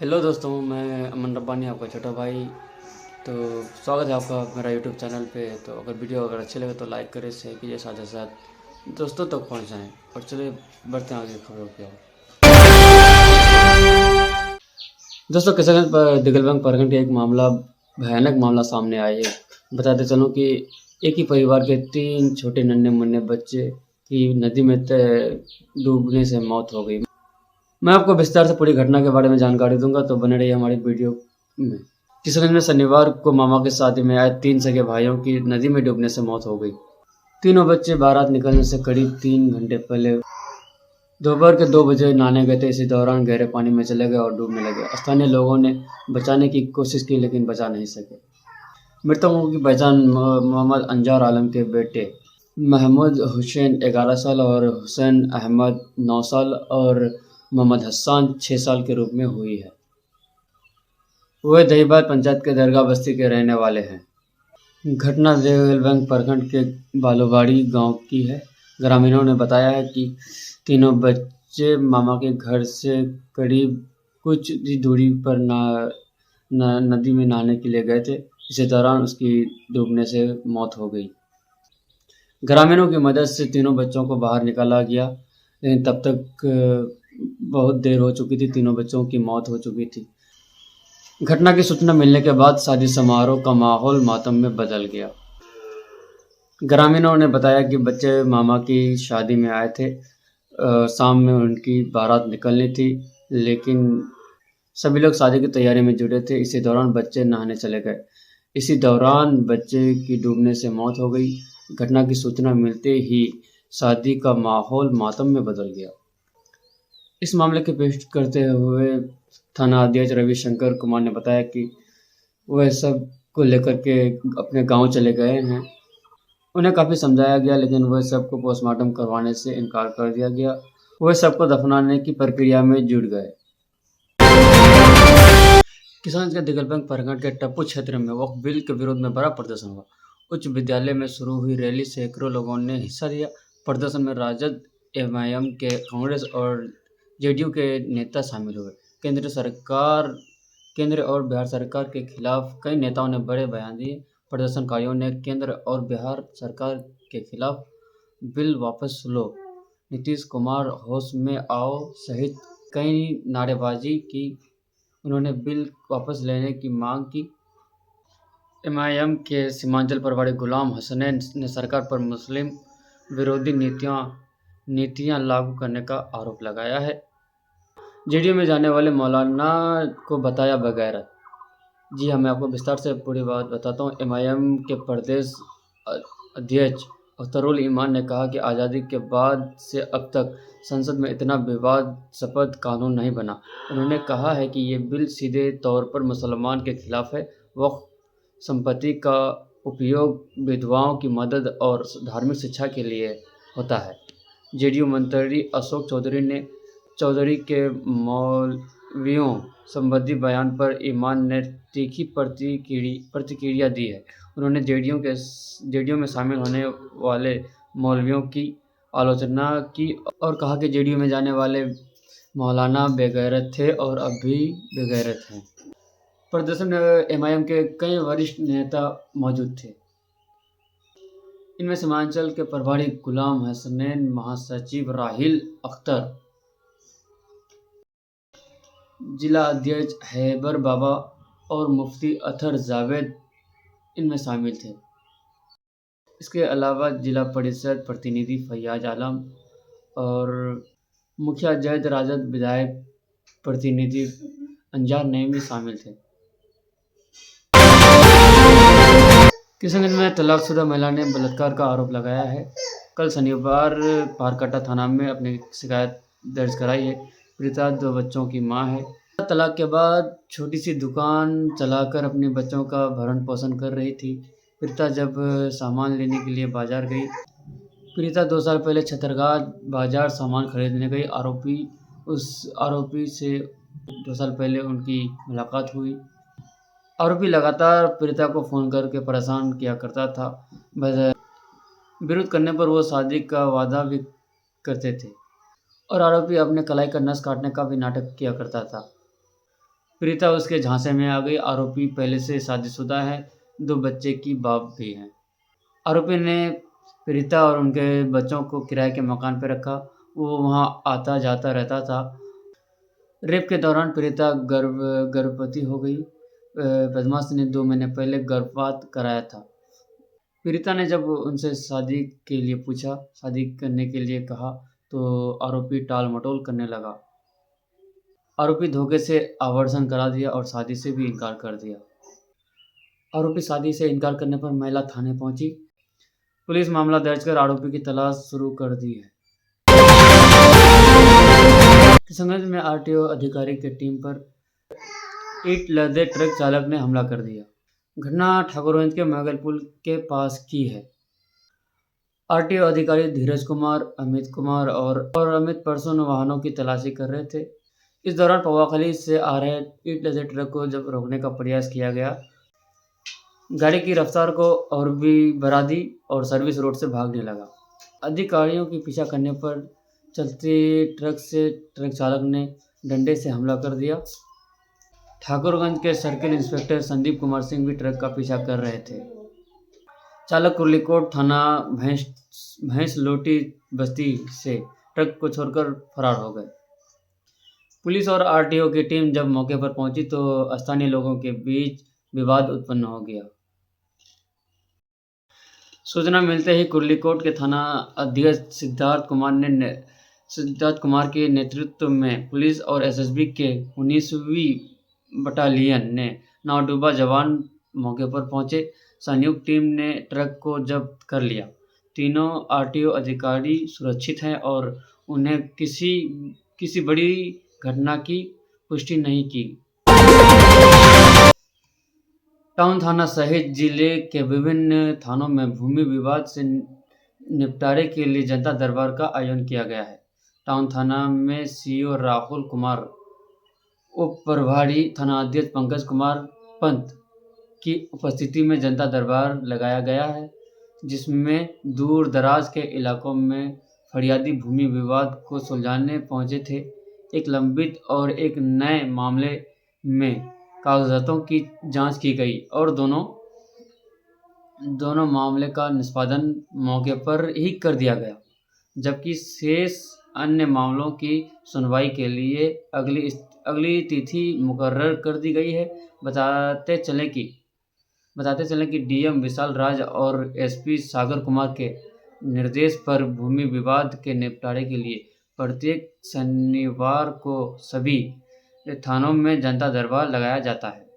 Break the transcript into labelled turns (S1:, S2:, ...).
S1: Hello दोस्तों, मैं अमन रब्बानी, आपका छोटा भाई। तो स्वागत है आपका मेरा यूट्यूब चैनल पे। तो अगर वीडियो अगर अच्छे लगे तो लाइक करें, शेयर कीजिए, साथ ही साथ दोस्तों तक पहुंचाएं। और चलिए बढ़ते हैं आगे खबरों की ओर। दोस्तों, किशनगंज पर दिगलबंग प्रखंड का एक मामला, भयानक मामला सामने आया है। बताते चलूं कि एक ही परिवार के 3 छोटे नन्हे मुन्ने बच्चे की नदी में डूबने से मौत हो गई। मैं आपको विस्तार से पूरी घटना के बारे में जानकारी दूंगा, तो बने रहिए हमारी वीडियो में। किशनगंज में शनिवार को मामा की शादी में आए 3 सगे भाइयों की नदी में डूबने से मौत हो गई। तीनों बच्चे बारात निकलने से करीब 3 घंटे पहले दोपहर के 2 बजे नहाने गए थे। इसी दौरान गहरे पानी में चले गए और डूबने लगे। स्थानीय लोगों ने बचाने की कोशिश की, लेकिन बचा नहीं सके। मृतकों की पहचान मोहम्मद अंजार आलम के बेटे महमूद हुसैन 11 साल और हुसैन अहमद 9 साल और मोहम्मद हसन 6 साल के रूप में हुई है। वे दहीबाद पंचायत के दरगाह बस्ती के रहने वाले हैं। घटना देवलबंग प्रखंड के बालूवाड़ी गांव की है। ग्रामीणों ने बताया है कि तीनों बच्चे मामा के घर से करीब कुछ ही दूरी पर नदी में नहाने के लिए गए थे। इसी दौरान उसकी डूबने से मौत हो गई। ग्रामीणों की मदद से तीनों बच्चों को बाहर निकाला गया, लेकिन तब तक बहुत देर हो चुकी थी। तीनों बच्चों की मौत हो चुकी थी। घटना की सूचना मिलने के बाद शादी समारोह का माहौल मातम में बदल गया। ग्रामीणों ने बताया कि बच्चे मामा की शादी में आए थे। शाम में उनकी बारात निकलनी थी, लेकिन सभी लोग शादी की तैयारी में जुटे थे। इसी दौरान बच्चे नहाने चले गए। इसी दौरान बच्चे की डूबने से मौत हो गई। घटना की सूचना मिलते ही शादी का माहौल मातम में बदल गया। इस मामले की पुष्टि करते हुए थाना अध्यक्ष रविशंकर कुमार ने बताया कि वह सब को लेकर के अपने गांव चले गए हैं। उन्हें काफ़ी समझाया गया, लेकिन वह सबको पोस्टमार्टम करवाने से इनकार कर दिया गया। वह सबको दफनाने की प्रक्रिया में जुट गए। किशनगंज के दिगलबंग प्रखंड के टप्पू क्षेत्र में वक्फ बिल के विरोध में बड़ा प्रदर्शन हुआ। उच्च विद्यालय में शुरू हुई रैली सैकड़ों लोगों ने हिस्सा लिया। प्रदर्शन में राजद, एमआईएम के, कांग्रेस और जेडीयू के नेता शामिल हुए। केंद्र और बिहार सरकार के खिलाफ कई नेताओं ने बड़े बयान दिए। प्रदर्शनकारियों ने केंद्र और बिहार सरकार के खिलाफ बिल वापस लो, नीतीश कुमार होश में आओ सहित कई नारेबाजी की। उन्होंने बिल वापस लेने की मांग की। एमआईएम के सीमांचल प्रभारी गुलाम हसनैन ने सरकार पर मुस्लिम विरोधी नीतियां लागू करने का आरोप लगाया है। जेडीयू में जाने वाले मौलाना को बताया बगैरत। जी हाँ, मैं आपको विस्तार से पूरी बात बताता हूँ। एमआईएम के प्रदेश अध्यक्ष अख्तरुल ईमान ने कहा कि आज़ादी के बाद से अब तक संसद में इतना विवादास्पद कानून नहीं बना। उन्होंने कहा है कि ये बिल सीधे तौर पर मुसलमान के खिलाफ है। वक्फ संपत्ति का उपयोग विधवाओं की मदद और धार्मिक शिक्षा के लिए होता है। जेडीयू मंत्री अशोक चौधरी के मौलवियों संबंधी बयान पर ईमान ने तीखी प्रतिक्रिया दी है। उन्होंने जेडीयू में शामिल होने वाले मौलवियों की आलोचना की और कहा कि जेडीयू में जाने वाले मौलाना बेगैरत थे और अब भी बेगैरत हैं। प्रदर्शन में एमआईएम के कई वरिष्ठ नेता मौजूद थे। इनमें सीमांचल के प्रभारी गुलाम हसनैन, महासचिव राहिल अख्तर, जिला अध्यक्ष हैबर बाबा और मुफ्ती अतर जावेद इनमें शामिल थे। इसके अलावा जिला परिषद प्रतिनिधि फैयाज आलम और मुखिया जैद राजद विधायक प्रतिनिधि अंजार नईमी शामिल थे। किशनगंज में तलाकशुदा महिला ने बलात्कार का आरोप लगाया है। कल शनिवार पारकटा थाना में अपनी शिकायत दर्ज कराई है। पीड़िता 2 बच्चों की मां है। तलाक के बाद छोटी सी दुकान चलाकर अपने बच्चों का भरण पोषण कर रही थी। पीड़िता जब सामान लेने के लिए बाजार गई। पीड़िता 2 साल पहले छतरगांव बाजार सामान खरीदने गई। आरोपी से 2 साल पहले उनकी मुलाकात हुई। आरोपी लगातार पीड़िता को फ़ोन करके परेशान किया करता था। विरोध करने पर वो शादी का वादा भी करते थे और आरोपी अपने कलाई का नस काटने का भी नाटक किया करता था। प्रीता उसके झांसे में आ गई। आरोपी पहले से शादीशुदा है, 2 बच्चे की बाप भी है। आरोपी ने प्रीता और उनके बच्चों को किराए के मकान पर रखा। वो वहाँ आता-जाता रहता था। रेप के दौरान पीड़िता गर्भवती हो गई। बदमाश ने 2 महीने पहले गर्भपात कराया था। पीड़िता ने जब उनसे शादी करने के लिए कहा, तो आरोपी टाल-मटोल करने लगा। आरोपी धोखे से आवर्षण करा दिया और शादी से भी इनकार कर दिया। आरोपी शादी से इनकार करने पर महिला थाने पहुंची। पुलिस मामला दर्ज कर आरोपी की तलाश शुरू कर दी है। किशनगंज में आरटीओ अधिकारी की टीम पर ईंट लदे ट्रक चालक ने हमला कर दिया। घटना ठाकुरगंज के मैगल पुल के पास की है। आरटीओ अधिकारी धीरज कुमार, अमित कुमार और अमित परसों वाहनों की तलाशी कर रहे थे। इस दौरान पवाखली से आ रहे ईंट लदे ट्रक को जब रोकने का प्रयास किया गया, गाड़ी की रफ्तार को और भी बढ़ा दी और सर्विस रोड से भागने लगा। अधिकारियों की पीछा करने पर चलते ट्रक चालक ने डंडे से हमला कर दिया। ठाकुरगंज के सर्किल इंस्पेक्टर संदीप कुमार सिंह भी ट्रक का पीछा कर रहे थे। चालक कुर्लीकोट थाना भैंसलोटी बस्ती से ट्रक को छोड़कर फरार हो गए। पुलिस और आरटीओ की टीम जब मौके पर पहुंची तो स्थानीय लोगों के बीच विवाद उत्पन्न हो गया। सूचना मिलते ही कुर्लीकोट के थाना अध्यक्ष सिद्धार्थ कुमार के नेतृत्व में पुलिस और एसएसबी के 19वीं बटालियन ने नावडूबा जवान मौके पर पहुंचे। संयुक्त टीम ने ट्रक को जब्त कर लिया। तीनों आरटीओ अधिकारी सुरक्षित हैं और उन्हें किसी बड़ी घटना की पुष्टि नहीं की। टाउन थाना सहित जिले के विभिन्न थानों में भूमि विवाद से निपटारे के लिए जनता दरबार का आयोजन किया गया है। टाउन थाना में सीओ राहुल कुमार, उप प्रभारी थानाध्यक्ष पंकज कुमार पंत की उपस्थिति में जनता दरबार लगाया गया है, जिसमें दूर दराज के इलाकों में फरियादी भूमि विवाद को सुलझाने पहुंचे थे। एक लंबित और एक नए मामले में कागजातों की जांच की गई और दोनों मामले का निष्पादन मौके पर ही कर दिया गया, जबकि शेष अन्य मामलों की सुनवाई के लिए अगली तिथि मुकर्रर कर दी गई है। बताते चलें कि डीएम विशाल राज और एसपी सागर कुमार के निर्देश पर भूमि विवाद के निपटारे के लिए प्रत्येक शनिवार को सभी थानों में जनता दरबार लगाया जाता है।